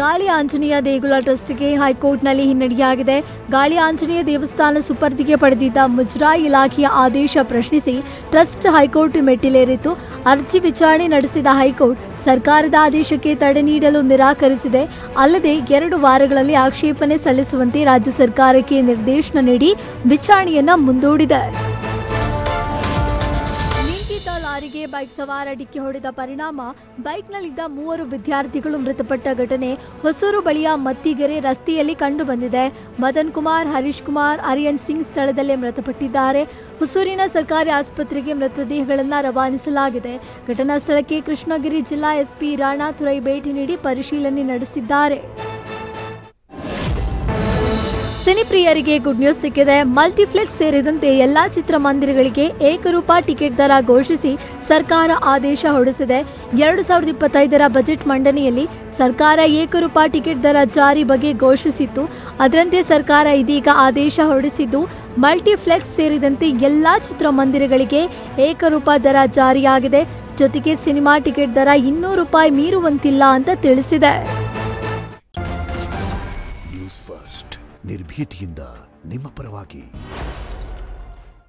ಗಾಳಿ ಆಂಜನೇಯ ದೇಗುಲ ಟ್ರಸ್ಟ್ಗೆ ಹೈಕೋರ್ಟ್ನಲ್ಲಿ ಹಿನ್ನಡೆಯಾಗಿದೆ. ಗಾಳಿ ಆಂಜನೇಯ ದೇವಸ್ಥಾನ ಸುಪರ್ದಿಗೆ ಪಡೆದಿದ್ದ ಮುಜರಾಯಿ ಇಲಾಖೆಯ ಆದೇಶ ಪ್ರಶ್ನಿಸಿ ಟ್ರಸ್ಟ್ ಹೈಕೋರ್ಟ್ ಮೆಟ್ಟಿಲೇರಿತ್ತು. ಅರ್ಜಿ ವಿಚಾರಣೆ ನಡೆಸಿದ ಹೈಕೋರ್ಟ್ ಸರ್ಕಾರದ ಆದೇಶಕ್ಕೆ ತಡೆ ನೀಡಲು ನಿರಾಕರಿಸಿದೆ. ಅಲ್ಲದೆ 2 ವಾರಗಳಲ್ಲಿ ಆಕ್ಷೇಪಣೆ ಸಲ್ಲಿಸುವಂತೆ ರಾಜ್ಯ ಸರ್ಕಾರಕ್ಕೆ ನಿರ್ದೇಶನ ನೀಡಿ ವಿಚಾರಣೆಯನ್ನ ಮುಂದೂಡಿದೆ. ಲಾರಿಗೆ ಬೈಕ್ ಸವಾರ ಡಿಕ್ಕಿ ಹೊಡೆದ ಪರಿಣಾಮ ಬೈಕ್ನಲ್ಲಿದ್ದ 3 ವಿದ್ಯಾರ್ಥಿಗಳು ಮೃತಪಟ್ಟ ಘಟನೆ ಹೊಸೂರು ಬಳಿಯ ಮತ್ತಿಗೆರೆ ರಸ್ತೆಯಲ್ಲಿ ಕಂಡುಬಂದಿದೆ. ಮದನ್ ಕುಮಾರ್, ಹರೀಶ್ ಕುಮಾರ್, ಆರ್ಯನ್ ಸಿಂಗ್ ಸ್ಥಳದಲ್ಲೇ ಮೃತಪಟ್ಟಿದ್ದಾರೆ. ಹೊಸೂರಿನ ಸರ್ಕಾರಿ ಆಸ್ಪತ್ರೆಗೆ ಮೃತದೇಹಗಳನ್ನು ರವಾನಿಸಲಾಗಿದೆ. ಘಟನಾ ಸ್ಥಳಕ್ಕೆ ಕೃಷ್ಣಗಿರಿ ಜಿಲ್ಲಾ ಎಸ್ಪಿ ರಾಣಾ ತುರೈ ಭೇಟಿ ನೀಡಿ ಪರಿಶೀಲನೆ ನಡೆಸಿದ್ದಾರೆ. ಸಿನಿಪ್ರಿಯರಿಗೆ ಗುಡ್ ನ್ಯೂಸ್ ಸಿಕ್ಕಿದೆ. ಮಲ್ಟಿಪ್ಲೆಕ್ಸ್ ಸೇರಿದಂತೆ ಎಲ್ಲಾ ಚಿತ್ರಮಂದಿರಗಳಿಗೆ ಏಕರೂಪ ಟಿಕೆಟ್ ದರ ಘೋಷಿಸಿ ಸರ್ಕಾರ ಆದೇಶ ಹೊರಡಿಸಿದೆ. 2025ರ ಬಜೆಟ್ ಮಂಡನೆಯಲ್ಲಿ ಸರ್ಕಾರ ಏಕರೂಪ ಟಿಕೆಟ್ ದರ ಜಾರಿ ಬಗ್ಗೆ ಘೋಷಿಸಿತ್ತು. ಅದರಂತೆ ಸರ್ಕಾರ ಇದೀಗ ಆದೇಶ ಹೊರಡಿಸಿದ್ದು ಮಲ್ಟಿಪ್ಲೆಕ್ಸ್ ಸೇರಿದಂತೆ ಎಲ್ಲಾ ಚಿತ್ರಮಂದಿರಗಳಿಗೆ ಏಕರೂಪ ದರ ಜಾರಿಯಾಗಿದೆ. ಜೊತೆಗೆ ಸಿನಿಮಾ ಟಿಕೆಟ್ ದರ ₹200 ಮೀರುವಂತಿಲ್ಲ ಅಂತ ತಿಳಿಸಿದೆ. ನ್ಯೂಸ್ ಫಸ್ಟ್ ನಿರ್ಭೀತಿಯಿಂದ ನಿಮ್ಮ ಪರವಾಗಿ.